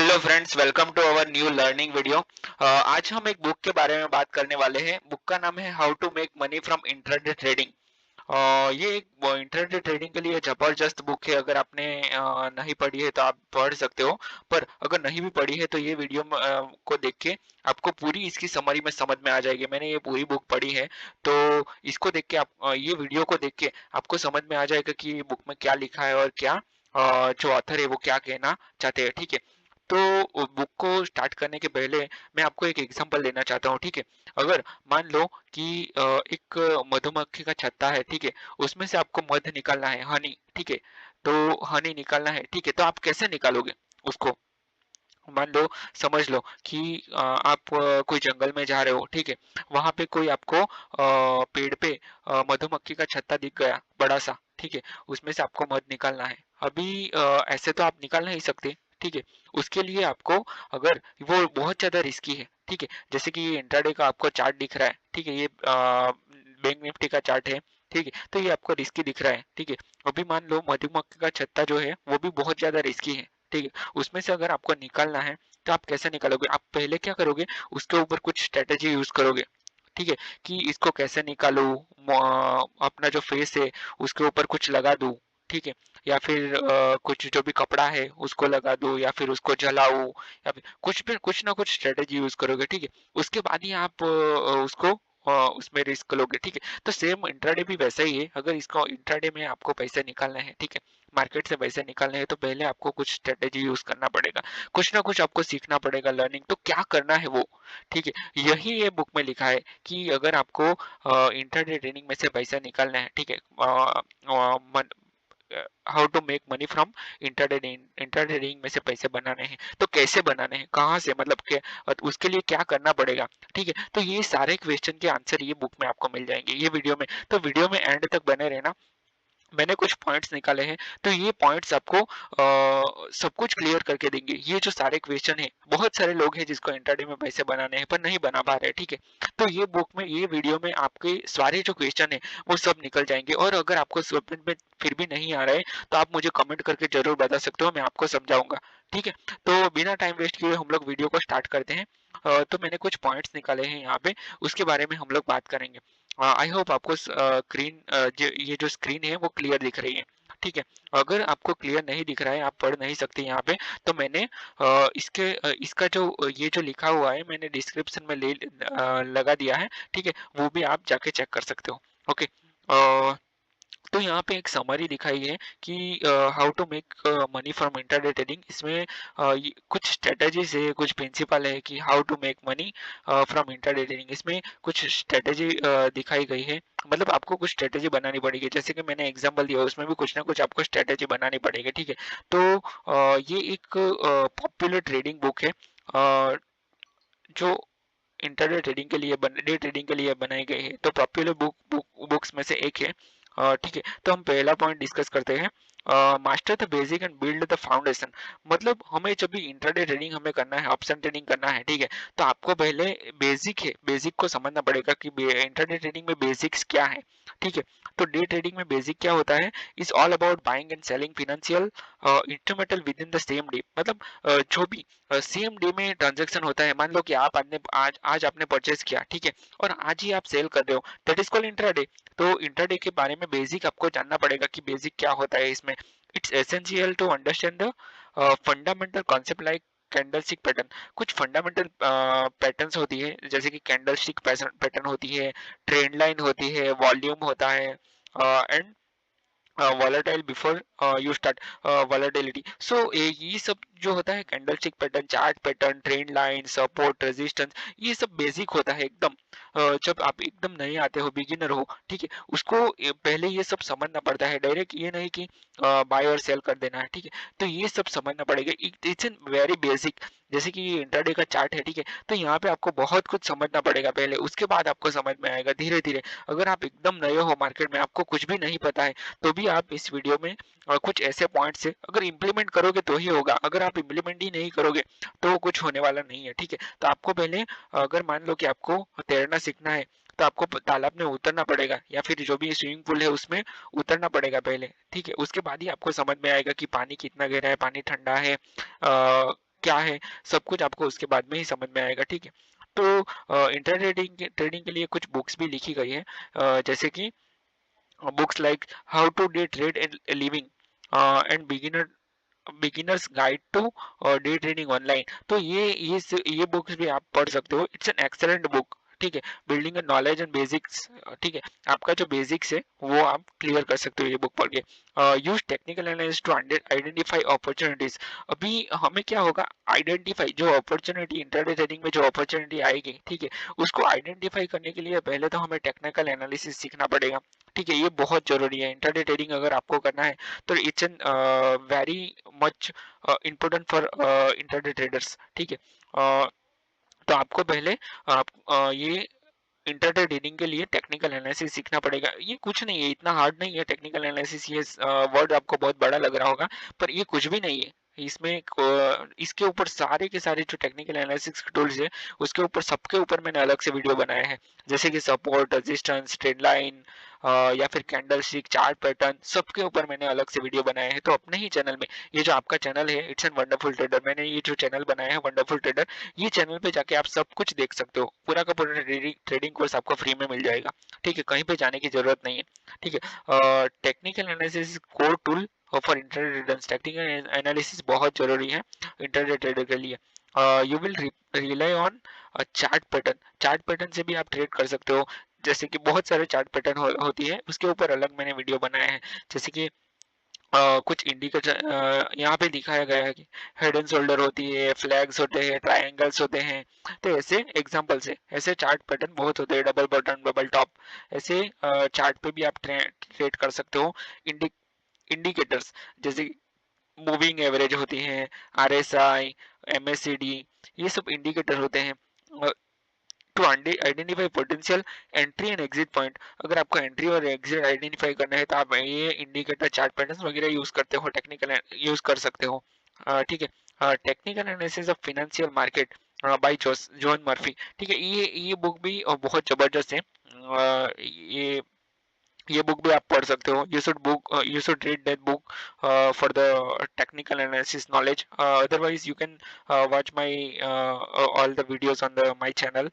Hello friends, welcome to our new learning video. आज हम एक बुक के बारे में बात करने वाले हैं। बुक का नाम है how to make money from intraday trading. ये एक इंट्राडे ट्रेडिंग के लिए जबरदस्त बुक है। अगर आपने नहीं पढ़ी है तो आप पढ़ सकते हो, पर अगर नहीं भी पढ़ी है तो ये वीडियो को देख के आपको पूरी इसकी समरी में समझ में आ जाएगी। मैंने ये पूरी बुक पढ़ी है, तो इसको देख के आप ये वीडियो को देख के आपको समझ में आ जाएगा कि बुक में क्या लिखा है और क्या जो ऑथर है वो क्या कहना चाहते हैं। ठीक है, तो बुक को स्टार्ट करने के पहले मैं आपको एक एग्जांपल देना चाहता हूँ। ठीक है, अगर मान लो कि एक मधुमक्खी का छत्ता है। ठीक है, उसमें से आपको मध निकालना है, हनी। ठीक है, तो हनी निकालना है। ठीक है, तो आप कैसे निकालोगे उसको? मान लो, समझ लो कि आप कोई जंगल में जा रहे हो। ठीक है, वहां पे कोई आपको पेड़ पे मधुमक्खी का छत्ता दिख गया बड़ा सा। ठीक है, उसमें से आपको मध निकालना है। अभी ऐसे तो आप निकाल नहीं सकते। ठीक है, उसके लिए आपको, अगर वो बहुत ज्यादा रिस्की है। ठीक है, जैसे कि ये इंट्राडे का आपको चार्ट दिख रहा है। ठीक है, ये बैंक निफ्टी का चार्ट है। ठीक है, तो ये आपको रिस्की दिख रहा है। ठीक है, अभी मान लो मधुमक्खी का छत्ता जो है वो भी बहुत ज्यादा रिस्की है। ठीक है, उसमें से अगर आपको निकालना है तो आप कैसे निकालोगे? आप पहले क्या करोगे, उसके ऊपर कुछ स्ट्रेटेजी यूज करोगे। ठीक है, कि इसको कैसे निकालूं, अपना जो फेस है उसके ऊपर कुछ लगा दूं। ठीक है, या फिर कुछ जो भी कपड़ा है उसको लगा दूं, या फिर उसको जलाऊं, या फिर कुछ भी, कुछ ना कुछ स्ट्रेटेजी यूज करोगे। ठीक है, उसके बाद ही आप उसको उसमें रिस्क लोगे। ठीक है, तो सेम इंट्राडे भी वैसा ही है। अगर इसको इंट्राडे में आपको पैसे निकालने हैं, ठीक है, मार्केट से पैसे निकालने हैं, तो पहले आपको कुछ स्ट्रेटेजी यूज करना पड़ेगा, कुछ ना कुछ आपको सीखना पड़ेगा, लर्निंग। तो क्या करना है वो, ठीक है, यही ये बुक में लिखा है कि अगर आपको इंट्राडे ट्रेडिंग में से पैसा निकालना है। ठीक है, how to make money from intraday में से पैसे बनाने हैं, तो कैसे बनाने हैं, कहाँ से, मतलब के उसके लिए क्या करना पड़ेगा। ठीक है, तो ये सारे क्वेश्चन के आंसर ये बुक में आपको मिल जाएंगे ये वीडियो में। तो वीडियो में एंड तक बने रहना। मैंने कुछ पॉइंट्स निकाले हैं, तो ये पॉइंट्स आपको सब कुछ क्लियर करके देंगे। ये जो सारे क्वेश्चन है, बहुत सारे लोग हैं जिसको इंट्राडे में पैसे बनाने हैं पर नहीं बना पा रहे। ठीक है, तो ये बुक में, ये वीडियो में आपके सारे जो क्वेश्चन है वो सब निकल जाएंगे। और अगर आपको समझ में फिर भी नहीं आ रहा है तो आप मुझे कमेंट करके जरूर बता सकते हो, मैं आपको समझाऊंगा। ठीक है, तो बिना टाइम वेस्ट किए हम लोग वीडियो को स्टार्ट करते हैं। तो मैंने कुछ पॉइंट्स निकाले हैं यहाँ पे, उसके बारे में हम लोग बात करेंगे। आई होप आपको स्क्रीन, ये जो स्क्रीन है वो क्लियर दिख रही है। ठीक है, अगर आपको क्लियर नहीं दिख रहा है, आप पढ़ नहीं सकते यहाँ पे, तो मैंने इसका जो ये जो लिखा हुआ है मैंने डिस्क्रिप्शन में लगा दिया है। ठीक है, वो भी आप जाके चेक कर सकते हो। ओके, तो यहाँ पे एक समरी दिखाई है कि how to make money from intraday trading. इसमें कुछ स्ट्रेटजीज है, कुछ प्रिंसिपल है कि how to make money from intraday trading. इसमें कुछ स्ट्रेटजी दिखाई गई है, मतलब आपको कुछ स्ट्रेटजी बनानी पड़ेगी। जैसे कि मैंने एग्जांपल दिया, उसमें भी कुछ ना कुछ आपको स्ट्रेटजी बनानी पड़ेगी। ठीक है, तो ये एक पॉपुलर ट्रेडिंग बुक है, जो इंटरडे ट्रेडिंग के लिए डे ट्रेडिंग के लिए बनाई गई है। तो पॉपुलर बुक्स में से एक है। ठीक है, तो हम पहला पॉइंट डिस्कस करते हैं, master the basic and build the foundation. मतलब हमें जब भी इंट्राडे ट्रेडिंग हमें करना है, ऑप्शन ट्रेडिंग करना है, ठीक है, तो आपको पहले बेसिक है, बेसिक को समझना पड़ेगा कि इंट्राडे ट्रेडिंग में बेसिक्स क्या है। ठीक है, तो डे ट्रेडिंग में बेसिक क्या होता है, is all about buying and selling financial instrumental with in the same day. मतलब जो भी सेम डे में ट्रांजेक्शन होता है। मान लो कि आप आज आपने परचेज किया। ठीक है, और आज ही आप सेल कर रहे हो, दैट इज कॉल्ड इंट्राडे। तो इंट्राडे के बारे में बेसिक आपको जानना पड़ेगा कि बेसिक क्या होता है इसमें। It's essential to understand the fundamental concept like candlestick pattern. कुछ फंडामेंटल पैटर्न्स होती है, जैसे कि कैंडलस्टिक पैटर्न होती है, ट्रेंड लाइन होती है, वॉल्यूम होता है, and volatile before you start volatility। so ये सब जो होता है, candlestick pattern, chart pattern, trend line, support, resistance, ये सब बेसिक होता है एकदम। जब आप एकदम नए आते हो, बिगिनर हो, ठीक है, उसको पहले ये सब समझना पड़ता है। डायरेक्ट ये नहीं कि बाय और सेल कर देना है। ठीक है, तो ये सब समझना पड़ेगा, इट्स इन वेरी बेसिक। जैसे कि ये इंट्राडे का चार्ट है। ठीक है, तो यहाँ पे आपको बहुत कुछ समझना पड़ेगा पहले, उसके बाद आपको समझ में आएगा धीरे धीरे। अगर आप एकदम नए हो मार्केट में, आपको कुछ भी नहीं पता है, तो भी आप इस वीडियो में कुछ ऐसे पॉइंट्स है, अगर इम्प्लीमेंट करोगे तो ही होगा। अगर आप इम्प्लीमेंट ही नहीं करोगे तो कुछ होने वाला नहीं है। ठीक है, तो आपको पहले, अगर मान लो कि आपको तैरना सीखना है, तो आपको तालाब में उतरना पड़ेगा, या फिर जो भी स्विमिंग पूल है उसमें उतरना पड़ेगा पहले। ठीक है, उसके बाद ही आपको समझ में आएगा कि पानी कितना गहरा है, पानी ठंडा है, क्या है, सब कुछ आपको उसके बाद में ही समझ में आएगा, ठीक है। तो इंट्राडे ट्रेडिंग ट्रेडिंग के लिए कुछ बुक्स भी लिखी गई है, जैसे कि books like how to day trade and living and beginners guide to day trading online. तो ये बुक्स भी आप पढ़ सकते हो, इट्स एन एक्सेलेंट बुक, ठीक है। बिल्डिंग नॉलेज एंड बेसिक्स, ठीक है, आपका जो बेसिक्स है वो आप क्लियर कर सकते हो ये बुक पढ़ के। Use technical analysis to identify opportunities. अभी हमें क्या होगा, आइडेंटिफाई जो अपॉर्चुनिटी इंटरडे ट्रेडिंग में जो अपॉर्चुनिटी आएगी, ठीक है, उसको आइडेंटिफाई करने के लिए पहले तो हमें टेक्निकल एनालिसिस सीखना पड़ेगा, ठीक है। ये बहुत जरूरी है, इंटरडे ट्रेडिंग अगर आपको करना है तो it's an very much important for intraday traders, ठीक है। तो आपको पहले आप ये इंटरडे ट्रेडिंग के लिए टेक्निकल एनालिसिस सीखना पड़ेगा। ये कुछ नहीं है, इतना हार्ड नहीं है टेक्निकल एनालिसिस। ये वर्ड आपको बहुत बड़ा लग रहा होगा, पर ये कुछ भी नहीं है। इसमें इसके ऊपर सारे के सारे जो टेक्निकल एनालिसिस के टूल्स है, उसके ऊपर सबके ऊपर मैंने अलग से वीडियो बनाए हैं, जैसे कि सपोर्ट, रेजिस्टेंस, ट्रेंड लाइन, या फिर कैंडल स्टिक, चार्ट पैटर्न, सबके ऊपर मैंने अलग से वीडियो बनाए हैं। तो अपने ही चैनल में, ये जो आपका चैनल है इट्स एन वंडरफुल ट्रेडर, मैंने ये जो चैनल बनाया है वंडरफुल ट्रेडर, ये चैनल पे जाके आप सब कुछ देख सकते हो। पूरा का पूरा ट्रेडिंग कोर्स आपको फ्री में मिल जाएगा, ठीक है, कहीं पे जाने की जरूरत नहीं है, ठीक है। Technical analysis core tool for intraday traders. Technical analysis बहुत जरूरी है इंटरडे ट्रेडर के लिए। You will rely on chart pattern. Chart pattern से भी आप ट्रेड कर सकते हो, जैसे कि बहुत सारे चार्ट पैटर्न होती है, उसके ऊपर अलग मैंने वीडियो बनाया है। जैसे कि कुछ इंडिकेटर यहाँ पे दिखाया गया है कि हेड एंड शोल्डर होती है, फ्लैग्स होते हैं, ट्रायंगल्स होते हैं। तो ऐसे एग्जांपल से ऐसे चार्ट पैटर्न बहुत होते हैं, डबल बटन, डबल टॉप, ऐसे चार्ट पे भी आप ट्रेड कर सकते हो। इंडि इंडिकेटर्स जैसे मूविंग एवरेज होती है, आरएसआई, एमएससीडी, ये सब इंडिकेटर होते हैं to identify potential entry and exit point. अगर आपको एंट्री और एग्जिट आइडेंटिफाई करना है तो आप ये इंडिकेटर, चार्ट पैटर्न वगैरह यूज करते हो, टेक्निकल यूज कर सकते हो, ठीक है। Technical analysis of financial market bye John Murphy, ठीक है। ये बुक भी बहुत जबरदस्त है। ये बुक भी आप पढ़ सकते हो। You should read that book for the technical analysis knowledge. Otherwise you can watch my all the videos on the my channel,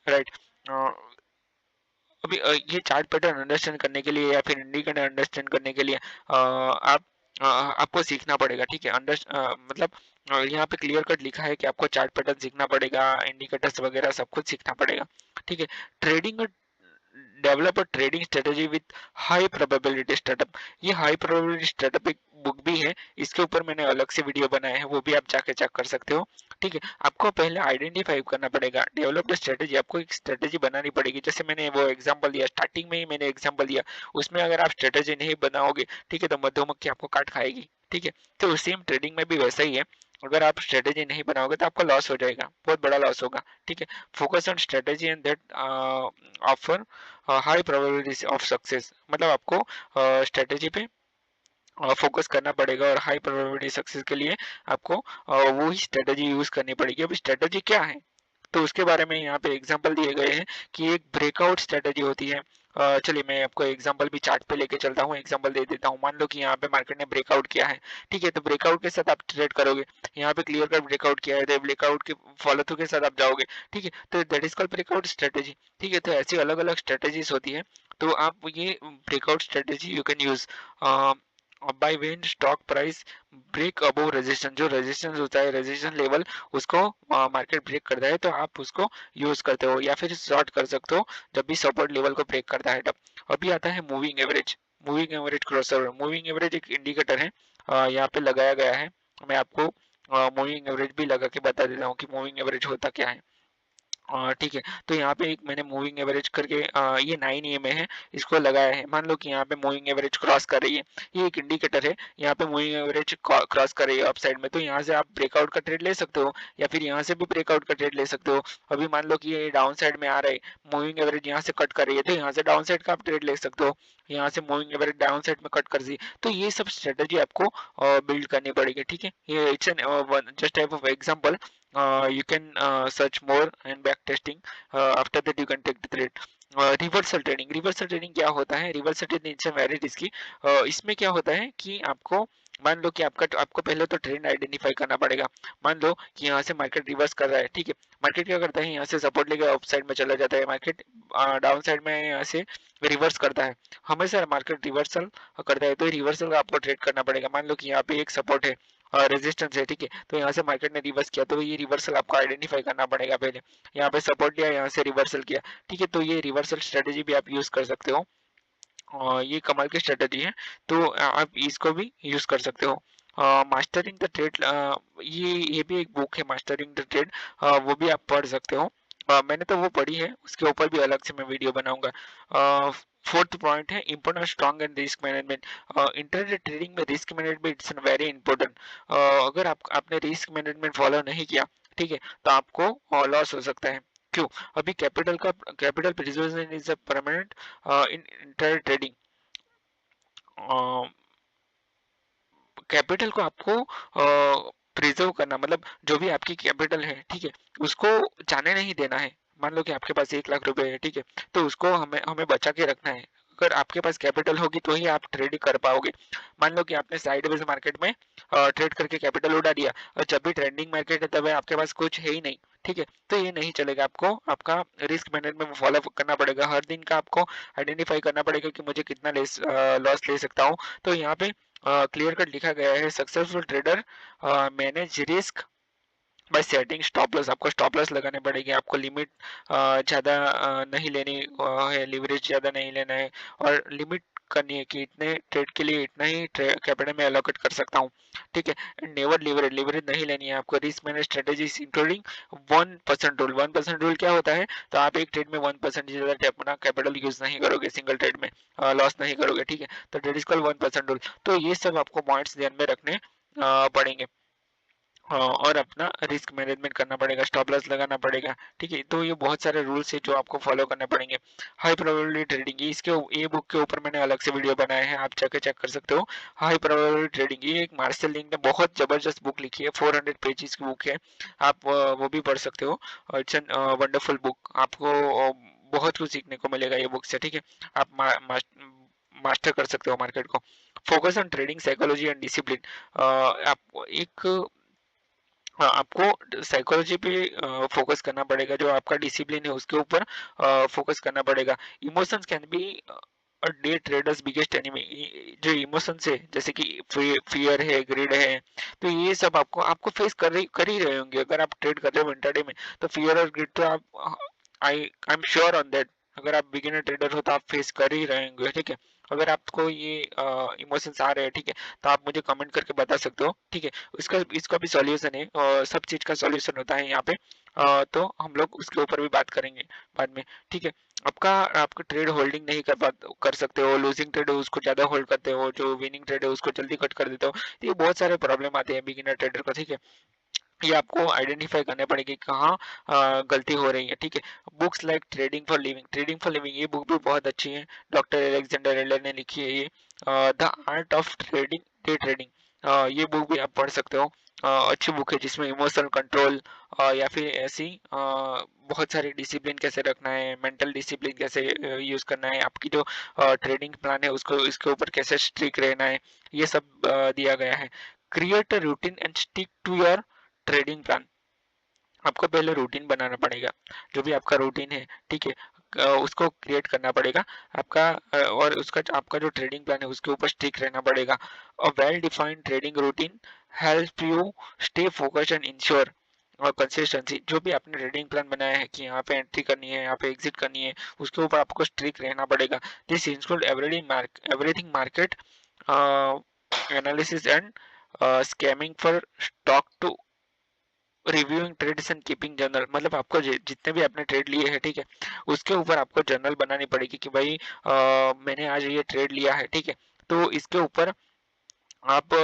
right। अभी ये चार्ट पैटर्न अंडरस्टैंड करने के लिए या फिर इंडिकेटर अंडरस्टैंड करने के लिए आपको सीखना पड़ेगा, ठीक है। मतलब यहाँ पे क्लियर कट लिखा है कि आपको चार्ट पैटर्न सीखना पड़ेगा, इंडिकेटर्स वगैरह सब कुछ सीखना पड़ेगा, ठीक है। Trading develop a trading strategy with high probability startup. ये हाई प्रोबेबिलिटी स्टार्टअप एक बुक भी है, इसके ऊपर मैंने अलग से वीडियो बनाए हैं, वो भी आप जाके चेक कर सकते हो, ठीक है। आपको पहले आइडेंटिफाई करना पड़ेगा, डेवलप स्ट्रेटेजी, आपको एक स्ट्रेटेजी बनानी पड़ेगी। जैसे मैंने वो एग्जांपल दिया, स्टार्टिंग में ही मैंने एग्जांपल दिया, उसमें अगर आप स्ट्रेटेजी नहीं बनाओगे, ठीक है, तो मधुमक्खी आपको काट खाएगी, ठीक है। तो सेम ट्रेडिंग में भी वैसा ही है, अगर आप स्ट्रेटेजी नहीं बनाओगे तो आपका लॉस हो जाएगा, बहुत बड़ा लॉस होगा, ठीक है। Focus on strategy and that offer high probability of success. मतलब आपको स्ट्रेटेजी पे फोकस करना पड़ेगा और हाई प्रोबेबिलिटी सक्सेस के लिए आपको वो ही स्ट्रेटेजी यूज करनी पड़ेगी। अभी स्ट्रेटेजी क्या है, तो उसके बारे में यहाँ पे एग्जांपल दिए गए हैं कि एक ब्रेकआउट स्ट्रेटेजी होती है। चलिए मैं आपको एग्जांपल भी चार्ट पे लेके चलता हूँ, एग्जांपल दे देता हूँ। मान लो कि यहाँ पे मार्केट ने ब्रेकआउट किया है, ठीक है, तो ब्रेकआउट के साथ आप ट्रेड करोगे। यहाँ पे क्लियर कट ब्रेकआउट किया है, तो ब्रेकआउट के फॉलो थ्रू के साथ आप जाओगे, ठीक है। तो that is called breakout strategy, ठीक है। तो ऐसी अलग अलग स्ट्रेटेजीज होती है, तो आप ये breakout strategy you can use buy when stock price break above resistance. जो रेजिस्टेंस होता है, रेजिस्टेंस लेवल, उसको मार्केट ब्रेक करता है तो आप उसको यूज करते हो, या फिर शॉर्ट कर सकते हो जब भी सपोर्ट लेवल को ब्रेक करता है तब। अभी आता है moving average. Moving average crossover. Moving average एक इंडिकेटर है, यहाँ पे लगाया गया है। मैं आपको मूविंग एवरेज भी लगा के बता देता हूँ कि मूविंग एवरेज होता क्या है, ठीक है। तो यहाँ पे एक मैंने मूविंग एवरेज करके ये 9 EMA है, इसको लगाया है। मान लो कि यहाँ पे मूविंग एवरेज क्रॉस कर रही है, ये एक इंडिकेटर है, यहाँ पे मूविंग एवरेज क्रॉस कर रही है अप साइड में, तो यहाँ से आप ब्रेकआउट का ट्रेड ले सकते हो, या फिर यहाँ से भी ब्रेकआउट का ट्रेड ले सकते हो। अभी मान लो कि ये डाउन साइड में आ रहा है, मूविंग एवरेज यहाँ से कट कर रही है, तो यहाँ से डाउन साइड का आप ट्रेड ले सकते हो। यहाँ से मूविंग एवरेज डाउन साइड में कट कर दी, तो ये सब स्ट्रेटेजी आपको बिल्ड करनी पड़ेगी, ठीक है। ये it's an just type of example. You can search more and back testing, after that you can take the trade। Reversal trading. Reversal trading क्या होता है? Reversal trading it's very risky. इसमें क्या होता है कि आपको मान लो कि आपको पहले तो ट्रेंड आइडेंटिफाई करना पड़ेगा। मान लो कि यहाँ से मार्केट रिवर्स कर रहा है, ठीक है। मार्केट क्या करता है, यहाँ से सपोर्ट लेके अप साइड में चला जाता है, मार्केट डाउन साइड में यहाँ से रिवर्स करता है। हमेशा मार्केट रिवर्सल करता है, तो रिवर्सल का आपको ट्रेड करना पड़ेगा। मान लो कि यहाँ पे एक सपोर्ट है, रेजिस्टेंस है, ठीक है। तो यहाँ से मार्केट ने रिवर्स किया, तो ये रिवर्सल आपको आइडेंटिफाई करना पड़ेगा पहले। यहाँ पे सपोर्ट लिया, यहाँ से रिवर्सल किया, ठीक है। तो ये रिवर्सल स्ट्रेटेजी भी आप यूज कर सकते हो, ये कमाल की स्ट्रेटजी है। तो आप इसको भी यूज कर सकते हो। मास्टरिंग द ट्रेड, ये भी एक बुक है, मास्टरिंग द ट्रेड, वो भी आप पढ़ सकते हो। मैंने तो वो पढ़ी है, उसके ऊपर भी अलग से मैं वीडियो बनाऊंगा। फोर्थ पॉइंट है important strong and risk management. Internet trading में risk management it's very important. अगर आपने रिस्क मैनेजमेंट फॉलो नहीं किया, ठीक है, तो आपको लॉस हो सकता है। क्यों? अभी capital preservation is a permanent in inter trading. Capital को आपको प्रिजर्व करना, मतलब जो भी आपकी कैपिटल है, ठीक है, उसको जाने नहीं देना है। मान लो कि आपके पास 1 लाख रुपए है, ठीक है, तो उसको हमें हमें बचा के रखना है। अगर आपके पास कैपिटल होगी तो ही आप ट्रेड कर पाओगे। मान लो कि आपने साइडवेज मार्केट में ट्रेड करके कैपिटल उड़ा दिया, और जब भी ट्रेंडिंग मार्केट है तब आपके पास कुछ है ही नहीं, ठीक है, तो ये नहीं चलेगा। आपको आपका रिस्क मैनेजमेंट फॉलो करना पड़ेगा। हर दिन का आपको आइडेंटिफाई करना पड़ेगा कि मुझे कितना लॉस ले सकता हूँ। तो यहाँ पे क्लियर कट लिखा गया है, successful trader manage risk bye setting stop loss. आपको स्टॉप लॉस लगाने पड़ेगी, आपको लिमिट ज़्यादा नहीं लेनी है, लिवरेज ज़्यादा नहीं लेना है, और लिमिट करनी है कि इतने ट्रेड के लिए इतना ही कैपिटल में एलोकेट कर सकता हूँ, ठीक है। एंड नेवर लिवरेज, लिवरेज नहीं लेनी है आपको। Risk manage strategy including 1% rule. 1% rule क्या होता है? तो आप एक ट्रेड में 1% से ज़्यादा अपना कैपिटल यूज नहीं करोगे, सिंगल ट्रेड में लॉस नहीं करोगे, ठीक है। तो दैट इज कॉल्ड 1% रूल। तो ये सब आपको पॉइंट्स ध्यान में रखने पड़ेंगे। हाँ, और अपना रिस्क मैनेजमेंट करना पड़ेगा, स्टॉप लॉस लगाना पड़ेगा, ठीक है। तो ये बहुत सारे रूल्स है जो आपको फॉलो करने पड़ेंगे। हाई प्रोबेबिलिटी ट्रेडिंग, ये बुक के ऊपर मैंने अलग से वीडियो बनाए हैं, आप जाके चेक कर सकते हो। हाई प्रोबेबिलिटी ट्रेडिंग, ये एक मार्शल लिंक ने बहुत जबरदस्त बुक लिखी है, 400 पेजेस की बुक है। आप वो भी पढ़ सकते हो। इट्स एन वंडरफुल बुक, आपको बहुत कुछ सीखने को मिलेगा ये बुक से, ठीक है। आप मास्टर कर सकते हो मार्केट को। Focus on trading psychology and discipline. आप एक हाँ, आपको साइकोलॉजी पे फोकस करना पड़ेगा, जो आपका डिसिप्लिन है उसके ऊपर फोकस करना पड़ेगा। Emotions can be day traders biggest enemy. जो इमोशंस है, जैसे कि फियर है, ग्रिड है, तो ये सब आपको आपको फेस कर ही रहे होंगे अगर आप ट्रेड कर रहे हो इंट्राडे में। तो फियर और ग्रिड तो आप, I am sure on that, अगर आप बिगिनर ट्रेडर हो तो आप फेस कर ही रहे होंगे, ठीक है। अगर आपको ये इमोशंस आ रहे हैं, ठीक है, तो आप मुझे कमेंट करके बता सकते हो, ठीक है। इसका इसका भी सॉल्यूशन है, और सब चीज का सॉल्यूशन होता है यहाँ पे। तो हम लोग उसके ऊपर भी बात करेंगे बाद में, ठीक है। आपका ट्रेड होल्डिंग नहीं कर सकते हो, लूजिंग ट्रेड है उसको ज्यादा होल्ड करते हो, जो विनिंग ट्रेड है उसको जल्दी कट कर देते हो। तो ये बहुत सारे प्रॉब्लम आते हैं बिगिनर ट्रेडर को, ठीक है। ये आपको आइडेंटिफाई करने पड़ेगी कहाँ गलती हो रही है, ठीक है। Books like trading for living, trading for living ये बुक भी बहुत अच्छी है, डॉक्टर अलेक्जेंडर एलर ने लिखी है ये। The art of trading, day trading, ये बुक भी आप पढ़ सकते हो। अच्छी बुक है जिसमें इमोशनल कंट्रोल या फिर ऐसी बहुत सारी डिसिप्लिन कैसे रखना है, मेंटल डिसिप्लिन कैसे यूज करना है, आपकी जो ट्रेडिंग प्लान है उसको इसके ऊपर कैसे स्ट्रिक रहना है, ये सब दिया गया है। Create a routine and stick to your trading plan. आपको पहले रूटीन बनाना पड़ेगा, जो भी आपका रूटीन है, ठीक है, उसको क्रिएट करना पड़ेगा आपका। और उसका आपका जो ट्रेडिंग प्लान है उसके ऊपर स्टिक रहना पड़ेगा। A well defined trading routine help you stay focused and ensure और कंसिस्टेंसी। जो भी आपने ट्रेडिंग प्लान बनाया है कि यहाँ पे एंट्री करनी है, यहाँ पे एग्जिट करनी है, उसके ऊपर आपको स्ट्रिक रहना पड़ेगा। This include everything market analysis and scanning for stock to reviewing trades and keeping journal. मतलब आपको जितने भी आपने ट्रेड लिए हैं, ठीक है, उसके ऊपर आपको जर्नल बनानी पड़ेगी कि भाई मैंने आज ये ट्रेड लिया है, ठीक है। तो इसके ऊपर आप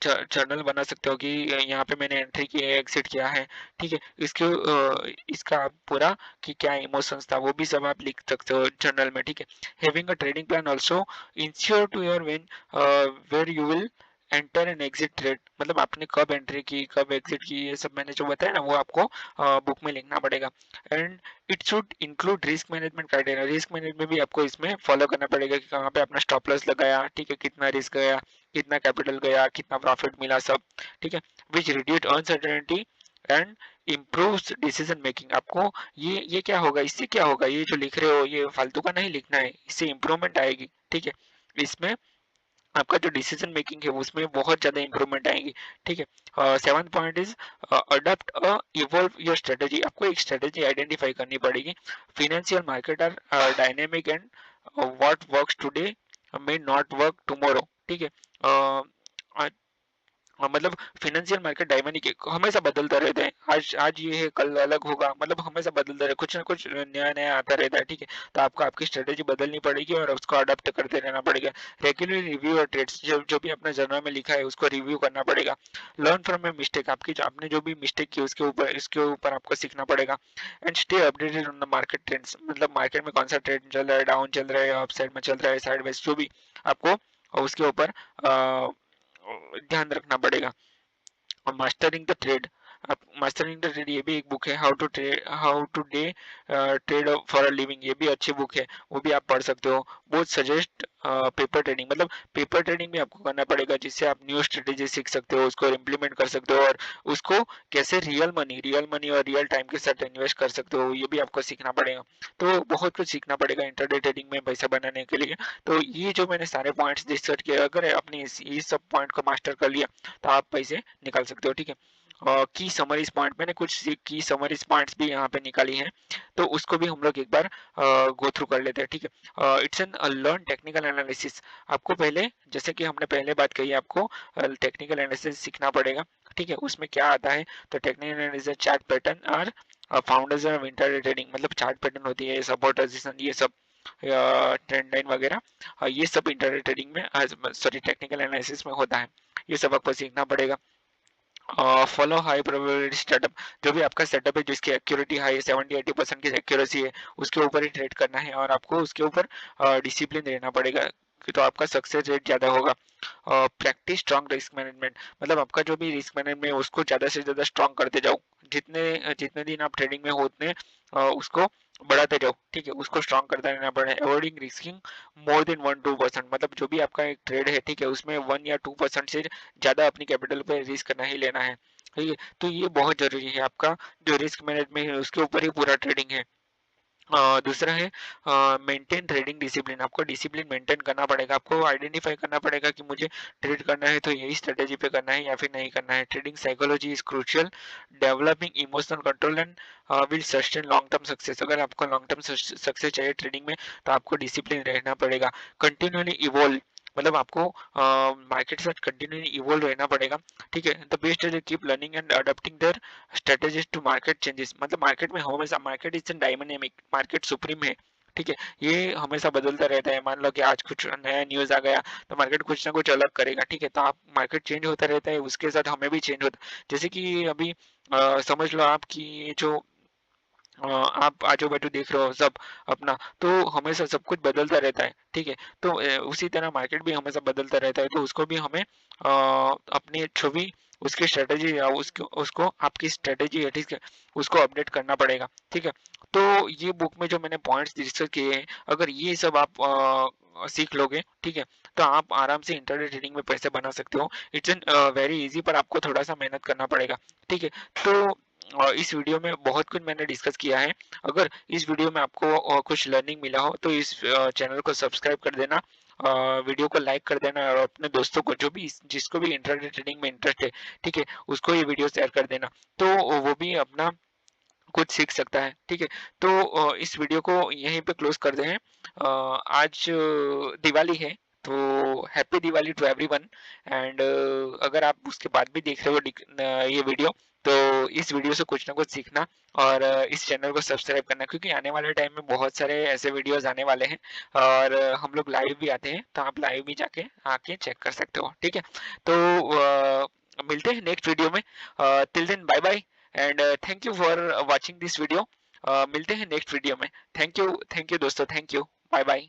जर्नल बना सकते हो कि यहाँ पे मैंने एंट्री की है, एग्जिट किया है, ठीक है। इसका आप पूरा कि क्या इमोशंस था वो भी सब आप लिख सकते हो जर्नल में, ठीक है। Having a trading plan also ensure to your when where you will enter and exit trade. मतलब आपने कब एंट्री की, कब एग्जिट की, ये सब मैंने जो बताया ना वो आपको बुक में लिखना पड़ेगा। And it should include risk management criteria. Risk management भी आपको इसमें फॉलो करना पड़ेगा कि कहाँ पे आपने स्टॉप लॉस लगाया, ठीक है, कितना रिस्क गया, कितना कैपिटल गया, कितना प्रॉफिट मिला, सब ठीक है। Which reduce uncertainty and improves decision making. आपको ये क्या होगा, इससे क्या होगा, ये जो लिख रहे हो ये फालतू का नहीं लिखना है, इससे इम्प्रूवमेंट आएगी, ठीक है। इसमें आपका जो डिसीजन मेकिंग है उसमें बहुत ज्यादा इंप्रूवमेंट आएगी, ठीक है। Seventh point is adopt evolve your strategy. आपको एक स्ट्रेटेजी आइडेंटिफाई करनी पड़ेगी। Financial market are dynamic and what works today may not work tomorrow, ठीक है। मतलब फाइनेंशियल मार्केट डायनामिक हमेशा बदलता रहता है, आज ये है कल अलग होगा, मतलब हमेशा बदलता रहता है, कुछ ना कुछ नया नया आता रहता है, ठीक है। तो आपको आपकी स्ट्रेटेजी बदलनी पड़ेगी और उसको अडॉप्ट करते रहना पड़ेगा। रेगुलर रिव्यू और ट्रेड्स, जो भी अपने जर्नल में लिखा है उसको रिव्यू करना पड़ेगा। लर्न फ्रॉम ए मिस्टेक, आपकी जो आपने जो भी मिस्टेक की इसके ऊपर आपको सीखना पड़ेगा। And stay updated on the market trends, मतलब मार्केट में कौन सा ट्रेंड चल रहा है, डाउन चल रहा है, अप साइड में चल रहा है, साइड वेज, जो भी आपको उसके ऊपर ध्यान रखना पड़ेगा। और मास्टरिंग द ट्रेड, आप मास्टरिंग द ट्रेड, ये भी एक बुक है, how to day trade for a living, ये भी अच्छी बुक है, वो भी आप पढ़ सकते हो। बहुत सजेस्ट पेपर ट्रेडिंग, मतलब पेपर ट्रेडिंग भी आपको करना पड़ेगा, जिससे आप न्यू स्ट्रेटेजी सीख सकते हो, उसको इम्प्लीमेंट कर सकते हो और उसको कैसे रियल मनी और रियल टाइम के साथ इन्वेस्ट कर सकते हो, ये भी आपको सीखना पड़ेगा। तो बहुत कुछ सीखना पड़ेगा इंटरडे ट्रेडिंग में पैसा बनाने के लिए। तो ये जो मैंने सारे पॉइंट्स डिस्कस किए, अगर अपने इस सब पॉइंट को मास्टर कर लिया तो आप पैसे निकाल सकते हो, ठीक है। की समरीज पॉइंट, मैंने कुछ की समरीज पॉइंट्स भी यहाँ पे निकाली हैं, तो उसको भी हम लोग एक बार गो थ्रू कर लेते हैं, ठीक है। It's an learn technical analysis. आपको पहले, जैसे कि हमने पहले बात कही, आपको टेक्निकल एनालिसिस सीखना पड़ेगा, ठीक है। उसमें क्या आता है, तो टेक्निकल एनालिसिस चार्ट पैटर्न और फाउंडेशन ऑफ इंट्राडे ट्रेडिंग, मतलब चार्ट पैटर्न होती है, सपोर्ट रेजिस्टेंस, ये सब ट्रेंड लाइन वगैरह, ये सब इंट्राडे ट्रेडिंग में, सॉरी, टेक्निकल एनालिसिस में होता है, ये सब आपको सीखना पड़ेगा। फॉलो हाई प्रोबेबिलिटी सेटअप, जो भी आपका सेटअप है जिसकी एक्यूरेटी हाई है, 70-80% की एक्यूरेसी है, उसके ऊपर ही ट्रेड करना है और आपको उसके ऊपर डिसिप्लिन रहना पड़ेगा, तो आपका सक्सेस रेट ज्यादा होगा। प्रैक्टिस स्ट्रॉन्ग रिस्क मैनेजमेंट, मतलब आपका जो भी रिस्क मैनेजमेंट है उसको ज्यादा से ज्यादा स्ट्रॉन्ग करते जाओ, जितने जितने दिन आप ट्रेडिंग में हो उतने उसको बढ़ाते जाओ, ठीक है, उसको स्ट्रॉन्ग करता रहना पड़े। अवॉइडिंग रिस्किंग मोर देन 1-2%, मतलब जो भी आपका एक ट्रेड है, ठीक है, उसमें 1 या 2% से ज्यादा अपनी कैपिटल पे रिस्क नहीं लेना है, ठीक है। तो ये बहुत जरूरी है, आपका जो रिस्क मैनेजमेंट है उसके ऊपर ही पूरा ट्रेडिंग है। दूसरा है मेंटेन ट्रेडिंग डिसिप्लिन, आपको डिसिप्लिन मेंटेन करना पड़ेगा, आपको आइडेंटिफाई करना पड़ेगा कि मुझे ट्रेड करना है तो यही स्ट्रेटेजी पे करना है या फिर नहीं करना है। Trading psychology is crucial, developing emotional control and will sustain long term success. अगर आपको लॉन्ग टर्म सक्सेस चाहिए ट्रेडिंग में तो आपको डिसिप्लिन रहना पड़ेगा। कंटिन्यूअली इवॉल्व, मतलब आपको मार्केट के साथ कंटिन्यूअली इवॉल्व रहना पड़ेगा, ठीक है। The best is keep learning and adopting their strategies to market changes, मतलब मार्केट में हमेशा, market is an dynamic, market supreme है, ठीक है, ये हमेशा बदलता रहता है। मान लो कि आज कुछ नया न्यूज आ गया तो मार्केट कुछ ना कुछ अलग करेगा, ठीक है, तो आप मार्केट चेंज होता रहता है, उसके साथ हमें भी चेंज होता, जैसे कि अभी समझ लो आप कि जो आप आजू बाजू देख रहे हो सब अपना, तो हमेशा सब कुछ बदलता रहता है, ठीक है। तो उसी तरह मार्केट भी हमेशा बदलता रहता है, तो उसको भी हमें अपनी जो भी उसकी स्ट्रेटेजी या उसको उसको आपकी स्ट्रेटेजी है, ठीक है, उसको अपडेट करना पड़ेगा, ठीक है। तो ये बुक में जो मैंने पॉइंट्स डिस्कस किए हैं, अगर ये सब आप सीख लोगे, ठीक है, तो आप आराम से इंटरनेट ट्रेडिंग में पैसे बना सकते हो। इट्स एन वेरी इजी, पर आपको थोड़ा सा मेहनत करना पड़ेगा, ठीक है। तो इस वीडियो में बहुत कुछ मैंने डिस्कस किया है। अगर इस वीडियो में आपको कुछ लर्निंग मिला हो तो इस चैनल को सब्सक्राइब कर देना, वीडियो को लाइक कर देना और अपने दोस्तों को, जो भी जिसको भी इंटरनेट ट्रेडिंग में इंटरेस्ट है, ठीक है, उसको ये वीडियो शेयर कर देना, तो वो भी अपना कुछ सीख सकता है, ठीक है। तो इस वीडियो को यहीं पे क्लोज कर दें। आज दिवाली है, तो happy Diwali to everyone. And अगर आप उसके बाद भी देख रहे हो ये वीडियो, तो इस वीडियो से कुछ ना कुछ सीखना और इस चैनल को सब्सक्राइब करना, क्योंकि आने वाले टाइम में बहुत सारे ऐसे वीडियोस आने वाले हैं और हम लोग लाइव भी आते हैं, तो आप लाइव भी जाके आके चेक कर सकते हो, ठीक है। तो मिलते हैं नेक्स्ट वीडियो में। Till then bye bye and thank you for watching this video. मिलते हैं नेक्स्ट वीडियो में। थैंक यू दोस्तों, थैंक यू, बाय बाय।